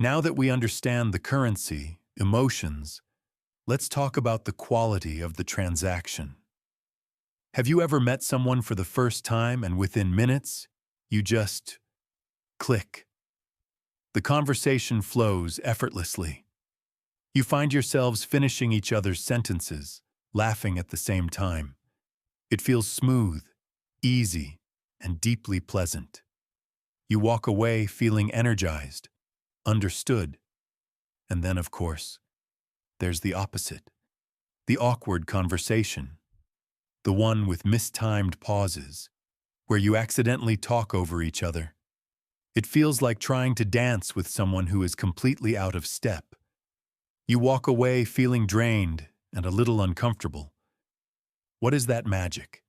Now that we understand the currency, emotions, let's talk about the quality of the transaction. Have you ever met someone for the first time and within minutes, you just click? The conversation flows effortlessly. You find yourselves finishing each other's sentences, laughing at the same time. It feels smooth, easy, and deeply pleasant. You walk away feeling energized, understood. And then, of course, there's the opposite. The awkward conversation. The one with mistimed pauses, where you accidentally talk over each other. It feels like trying to dance with someone who is completely out of step. You walk away feeling drained and a little uncomfortable. What is that magic?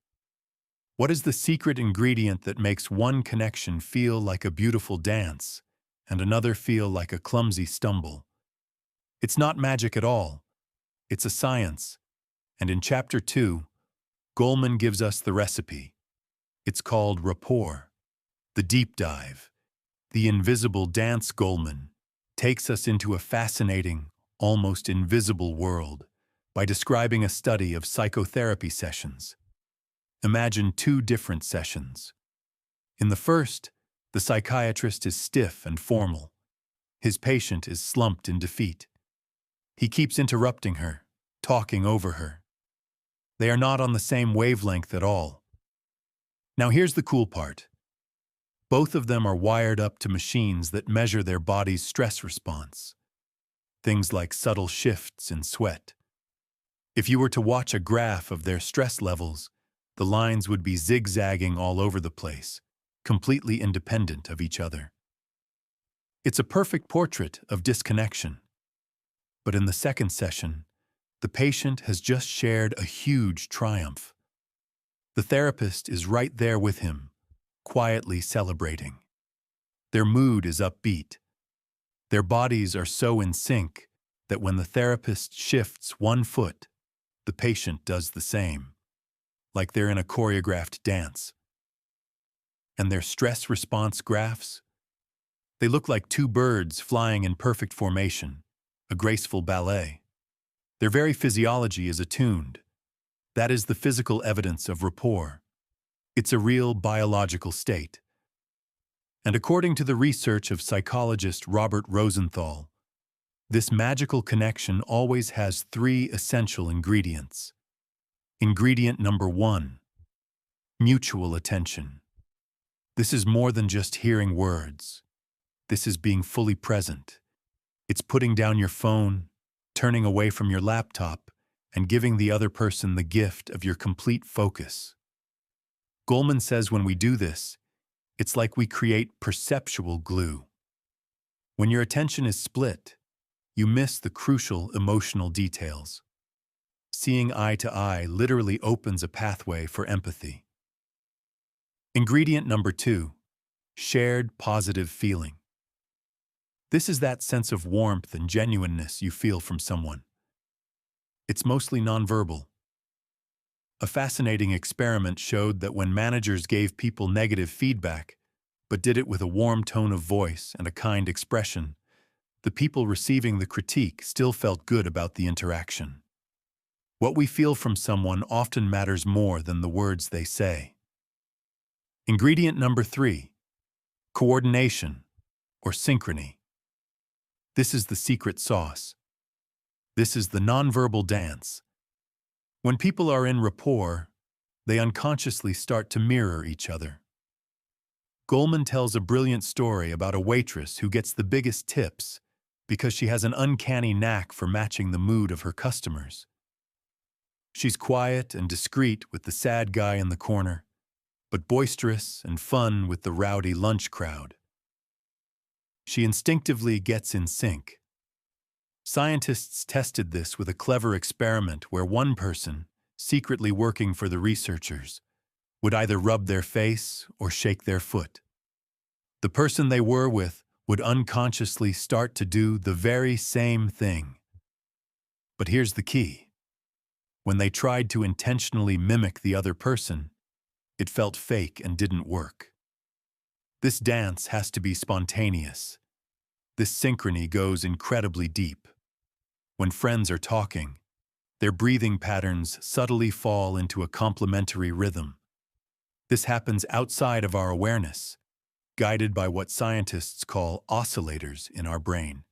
What is the secret ingredient that makes one connection feel like a beautiful dance and another feel like a clumsy stumble? It's not magic at all. It's a science. And in Chapter 2, Goleman gives us the recipe. It's called Rapport, the deep dive. The invisible dance. Goleman takes us into a fascinating, almost invisible world by describing a study of psychotherapy sessions. Imagine two different sessions. In the first, the psychiatrist is stiff and formal. His patient is slumped in defeat. He keeps interrupting her, talking over her. They are not on the same wavelength at all. Now here's the cool part. Both of them are wired up to machines that measure their body's stress response. Things like subtle shifts in sweat. If you were to watch a graph of their stress levels, the lines would be zigzagging all over the place, completely independent of each other. It's a perfect portrait of disconnection. But in the second session, the patient has just shared a huge triumph. The therapist is right there with him, quietly celebrating. Their mood is upbeat. Their bodies are so in sync that when the therapist shifts one foot, the patient does the same, like they're in a choreographed dance. And their stress response graphs? They look like two birds flying in perfect formation, a graceful ballet. Their very physiology is attuned. That is the physical evidence of rapport. It's a real biological state. And according to the research of psychologist Robert Rosenthal, this magical connection always has three essential ingredients. Ingredient number 1, mutual attention. This is more than just hearing words. This is being fully present. It's putting down your phone, turning away from your laptop, and giving the other person the gift of your complete focus. Goleman says when we do this, it's like we create perceptual glue. When your attention is split, you miss the crucial emotional details. Seeing eye to eye literally opens a pathway for empathy. Ingredient number 2, shared positive feeling. This is that sense of warmth and genuineness you feel from someone. It's mostly nonverbal. A fascinating experiment showed that when managers gave people negative feedback, but did it with a warm tone of voice and a kind expression, the people receiving the critique still felt good about the interaction. What we feel from someone often matters more than the words they say. Ingredient number 3, coordination or synchrony. This is the secret sauce. This is the nonverbal dance. When people are in rapport, they unconsciously start to mirror each other. Goleman tells a brilliant story about a waitress who gets the biggest tips because she has an uncanny knack for matching the mood of her customers. She's quiet and discreet with the sad guy in the corner, but boisterous and fun with the rowdy lunch crowd. She instinctively gets in sync. Scientists tested this with a clever experiment where one person, secretly working for the researchers, would either rub their face or shake their foot. The person they were with would unconsciously start to do the very same thing. But here's the key. When they tried to intentionally mimic the other person, it felt fake and didn't work. This dance has to be spontaneous. This synchrony goes incredibly deep. When friends are talking, their breathing patterns subtly fall into a complementary rhythm. This happens outside of our awareness, guided by what scientists call oscillators in our brain.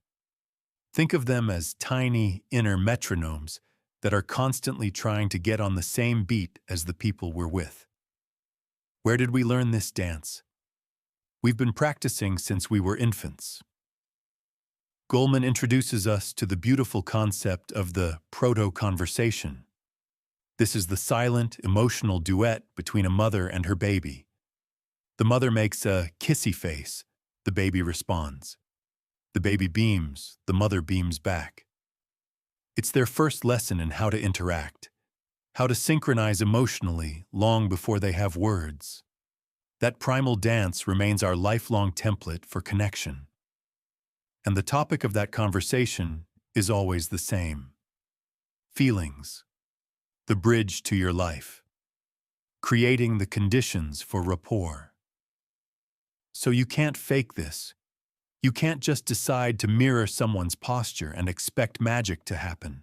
Think of them as tiny inner metronomes that are constantly trying to get on the same beat as the people we're with. Where did we learn this dance? We've been practicing since we were infants. Goleman introduces us to the beautiful concept of the proto-conversation. This is the silent, emotional duet between a mother and her baby. The mother makes a kissy face. The baby responds. The baby beams. The mother beams back. It's their first lesson in how to interact, how to synchronize emotionally long before they have words. That primal dance remains our lifelong template for connection. And the topic of that conversation is always the same. Feelings. The bridge to your life. Creating the conditions for rapport. So you can't fake this. You can't just decide to mirror someone's posture and expect magic to happen.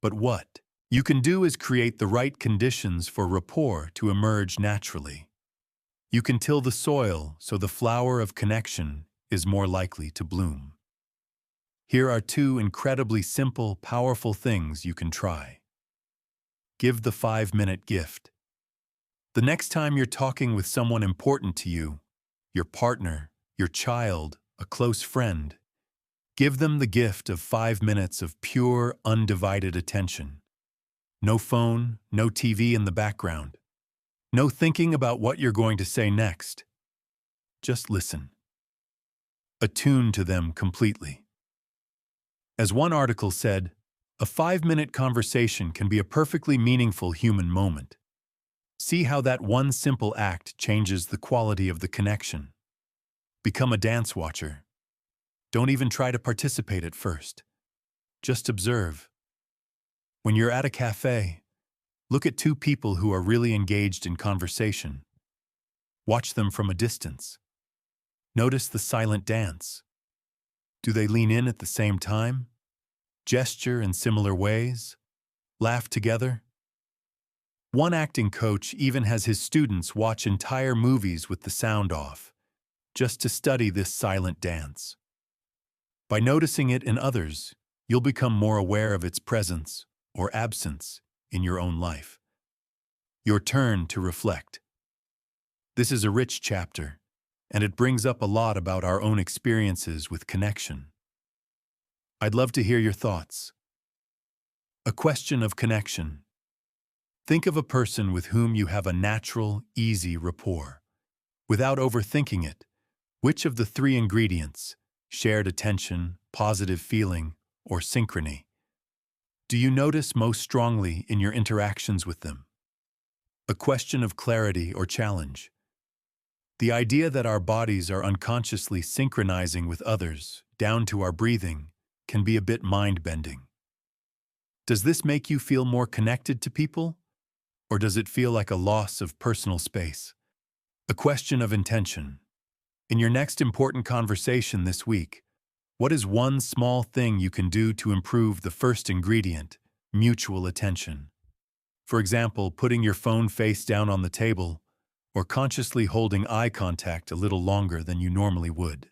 But what you can do is create the right conditions for rapport to emerge naturally. You can till the soil so the flower of connection is more likely to bloom. Here are two incredibly simple, powerful things you can try. Give the 5-minute gift. The next time you're talking with someone important to you, your partner, your child, a close friend, give them the gift of 5 minutes of pure, undivided attention. No phone, no TV in the background. No thinking about what you're going to say next. Just listen. Attune to them completely. As one article said, a 5-minute conversation can be a perfectly meaningful human moment. See how that one simple act changes the quality of the connection. Become a dance watcher. Don't even try to participate at first. Just observe. When you're at a cafe, look at two people who are really engaged in conversation. Watch them from a distance. Notice the silent dance. Do they lean in at the same time? Gesture in similar ways? Laugh together? One acting coach even has his students watch entire movies with the sound off, just to study this silent dance. By noticing it in others, you'll become more aware of its presence or absence in your own life. Your turn to reflect. This is a rich chapter, and it brings up a lot about our own experiences with connection. I'd love to hear your thoughts. A question of connection. Think of a person with whom you have a natural, easy rapport. Without overthinking it, which of the 3 ingredients, shared attention, positive feeling, or synchrony, do you notice most strongly in your interactions with them? A question of clarity or challenge. The idea that our bodies are unconsciously synchronizing with others, down to our breathing, can be a bit mind-bending. Does this make you feel more connected to people? Or does it feel like a loss of personal space? A question of intention. In your next important conversation this week, what is one small thing you can do to improve the first ingredient, mutual attention? For example, putting your phone face down on the table, or consciously holding eye contact a little longer than you normally would.